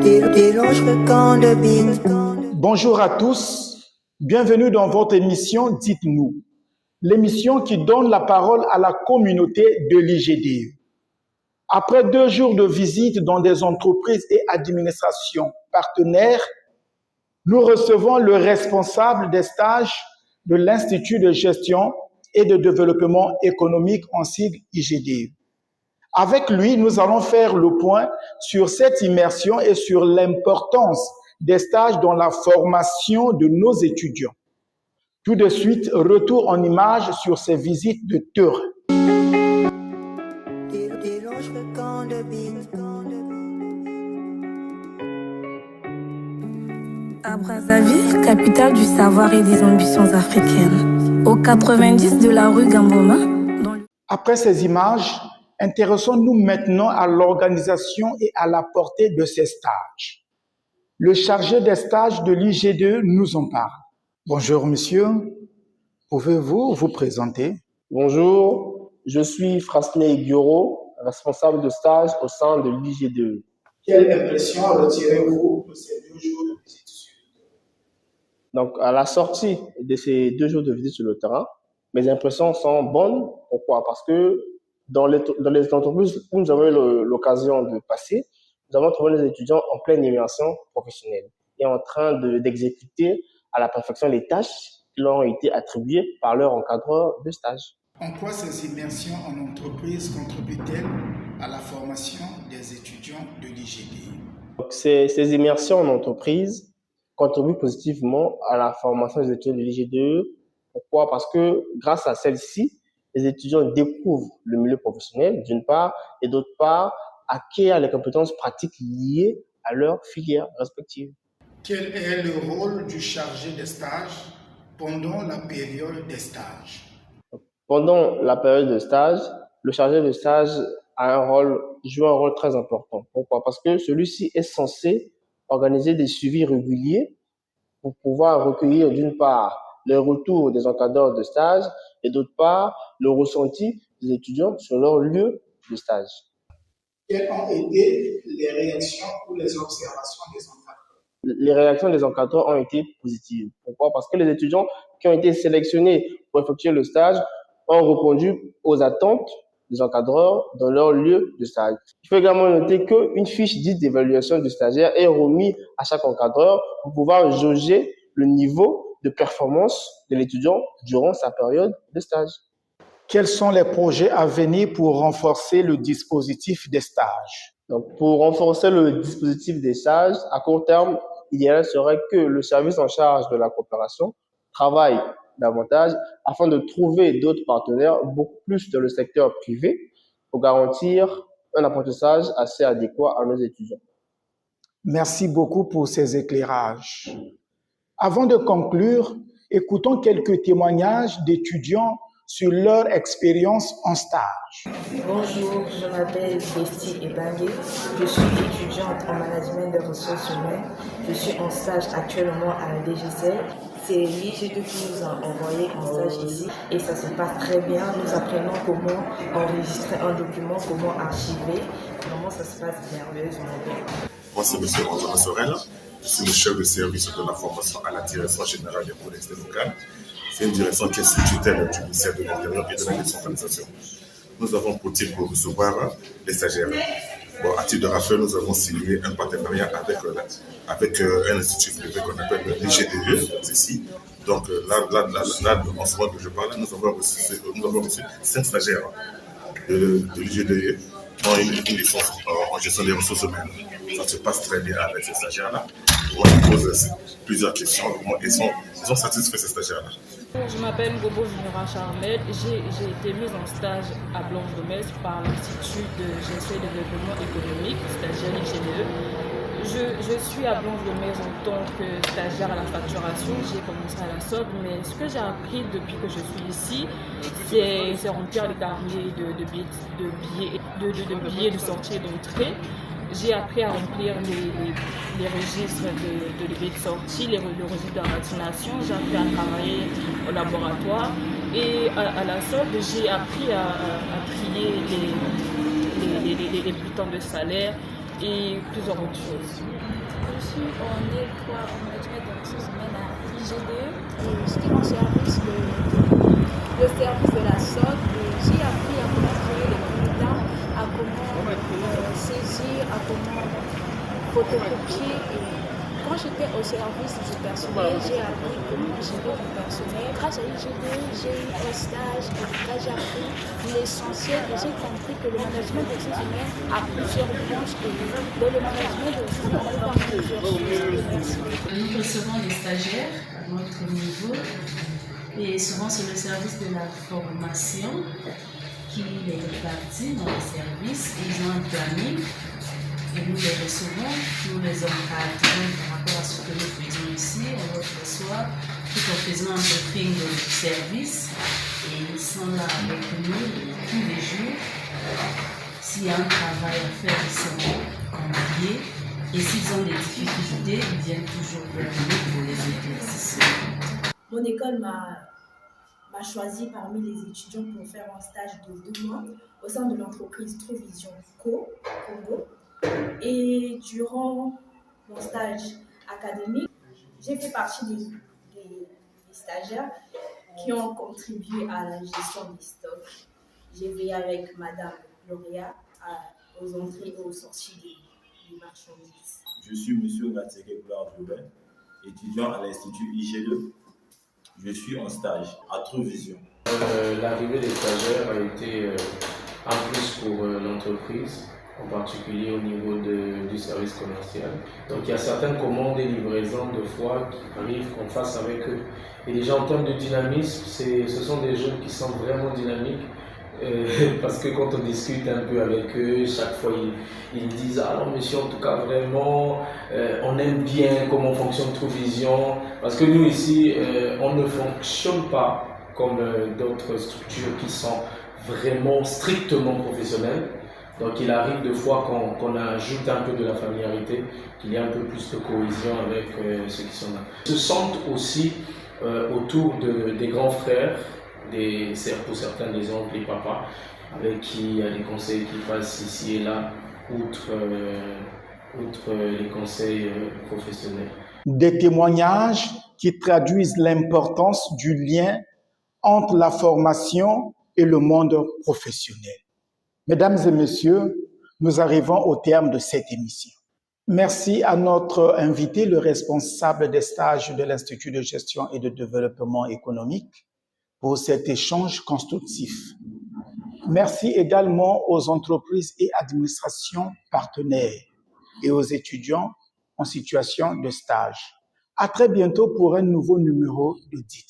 Dérange le camp de beat. Bonjour à tous, bienvenue dans votre émission Dites-nous, l'émission qui donne la parole à la communauté de l'IGDE. Après 2 jours de visite dans des entreprises et administrations partenaires, nous recevons le responsable des stages de l'Institut de gestion et de développement économique en sigle IGDE. Avec lui, nous allons faire le point sur cette immersion et sur l'importance des stages dans la formation de nos étudiants. Tout de suite, retour en images sur ces visites de terrain. Dérange le camp de beat. À Brazzaville, capitale du savoir et des ambitions africaines, au 90 de la rue Gamboma. Après ces images, intéressons-nous maintenant à l'organisation et à la portée de ces stages. Le chargé des stages de l'IGDE nous en parle. Bonjour monsieur, pouvez-vous vous présenter? Bonjour, je suis Frasney Guiro, responsable de stage au sein de l'IGDE. Quelle impression retirez-vous de ces 2 jours de visite sur le terrain? Donc, à la sortie de ces 2 jours de visite sur le terrain, mes impressions sont bonnes. Pourquoi? Parce que dans les entreprises où nous avons eu l'occasion de passer, nous avons trouvé les étudiants en pleine immersion professionnelle et en train d'exécuter à la perfection les tâches qui leur ont été attribuées par leur encadreur de stage. En quoi ces immersions en entreprise contribuent-elles à la formation des étudiants de l'IGDE? Donc, ces immersions en entreprise contribuent positivement à la formation des étudiants de l'IGDE. Pourquoi? Parce que grâce à celle-ci, les étudiants découvrent le milieu professionnel, d'une part, et d'autre part, acquièrent les compétences pratiques liées à leur filière respective. Quel est le rôle du chargé des stages pendant la période des stages? Pendant la période de stage, le chargé de stage joue un rôle très important. Pourquoi? Parce que celui-ci est censé organiser des suivis réguliers pour pouvoir recueillir d'une part les retours des encadreurs de stage et d'autre part le ressenti des étudiants sur leur lieu de stage. Quelles ont été les réactions ou les observations des encadreurs? Les réactions des encadreurs ont été positives. Pourquoi? Parce que les étudiants qui ont été sélectionnés pour effectuer le stage ont répondu aux attentes des encadreurs dans leur lieu de stage. Il faut également noter qu'une fiche dite d'évaluation du stagiaire est remise à chaque encadreur pour pouvoir jauger le niveau de performance de l'étudiant durant sa période de stage. Quels sont les projets à venir pour renforcer le dispositif des stages? Donc, pour renforcer le dispositif des stages, à court terme, l'idéal serait que le service en charge de la coopération travaille davantage afin de trouver d'autres partenaires, beaucoup plus dans le secteur privé, pour garantir un apprentissage assez adéquat à nos étudiants. Merci beaucoup pour ces éclairages. Avant de conclure, écoutons quelques témoignages d'étudiants sur leur expérience en stage. Bonjour, je m'appelle Bestie Ebangue. Je suis étudiante en management des ressources humaines. Je suis en stage actuellement à la DGCL. C'est l'IGDE qui nous a envoyé en stage ici et ça se passe très bien. Nous apprenons comment enregistrer un document, comment archiver. Vraiment, ça se passe merveilleusement bien. Moi, c'est M. Antoine Sorel. Je suis le chef de service de la formation à la direction générale des collectivités locales. C'est une direction qui est sous tutelle du ministère de l'Intérieur et de la décentralisation. Nous avons pour titre pour recevoir les stagiaires. Bon, à titre de rappel, nous avons signé un partenariat avec un institut privé qu'on appelle l'IGDE, ici. Donc là, en ce moment que je parle, nous avons reçu 5 stagiaires de l'IGDE qui ont une licence en gestion des ressources humaines. Ça se passe très bien avec ces stagiaires-là. On pose plusieurs questions. Ils ont satisfait ces stagiaires-là. Je m'appelle Gobo Vinera Charmed. J'ai été mise en stage à Blanche-de-Metz par l'Institut de gestion et développement économique, stagiaire IGDE. Je suis à Blanche-de-Metz en tant que stagiaire à la facturation. J'ai commencé à la SOC, mais ce que j'ai appris depuis que je suis ici, c'est remplir les carnets de billets de sortie et d'entrée. J'ai appris à remplir les registres de billets de sortie, le registre de la vaccination. J'ai appris à travailler au laboratoire. Et à la SOC, j'ai appris à trier les bulletins de salaire, et plusieurs autres choses. Je suis en L3 en management de ressources humaines à IGDE et je suis en service le service de la SOC et j'ai appris à comment créer les bulletins, à comment saisir, à comment photocopier. Et quand j'étais au service du personnel, j'ai appris comment gérer le personnel. Grâce à IGDE, j'ai eu un stage et là j'ai appris l'essentiel et j'ai compris que le management des ressources humaines a plusieurs branches et dans le management des ressources humaines, on peut faire plusieurs choses. Nous recevons des stagiaires à notre niveau et souvent c'est le service de la formation qui les répartit dans les services. Ils ont un planning et nous les recevons, nous les encadrons par rapport à ce que nous faisons ici. On les reçoit tout en faisant un briefing de service et ils sont là avec nous tous les jours. S'il y a un travail à faire, ils sont envoyés. Et s'ils ont des difficultés, ils viennent toujours vers nous pour les éclaircir. Mon école m'a choisi parmi les étudiants pour faire un stage de 2 mois au sein de l'entreprise Truvision Co. Congo. Et durant mon stage académique, j'ai fait partie des stagiaires qui ont contribué à la gestion des stocks. J'ai veillé avec Madame Gloria aux entrées et aux sorties des marchandises. Je suis M. Natseke Boulard-Joubin, étudiant à l'Institut IGE. Je suis en stage à Truvision. L'arrivée des stagiaires a été un plus pour l'entreprise, en particulier au niveau du service commercial. Donc il y a certaines commandes et livraisons de fois qui arrivent qu'on fasse avec eux. Et déjà en termes de dynamisme, ce sont des jeunes qui sont vraiment dynamiques. Parce que quand on discute un peu avec eux, chaque fois ils disent « Ah non monsieur, en tout cas vraiment, on aime bien comment fonctionne Truvision. » Parce que nous ici, on ne fonctionne pas comme d'autres structures qui sont vraiment strictement professionnelles. Donc il arrive de fois qu'on ajoute un peu de la familiarité, qu'il y ait un peu plus de cohésion avec ceux qui sont là. Ils se sentent aussi autour des grands frères, pour certains des oncles et papas, avec qui il y a des conseils qui passent ici et là, outre les conseils professionnels. Des témoignages qui traduisent l'importance du lien entre la formation et le monde professionnel. Mesdames et messieurs, nous arrivons au terme de cette émission. Merci à notre invité, le responsable des stages de l'Institut de gestion et de développement économique, pour cet échange constructif. Merci également aux entreprises et administrations partenaires et aux étudiants en situation de stage. À très bientôt pour un nouveau numéro de DIT.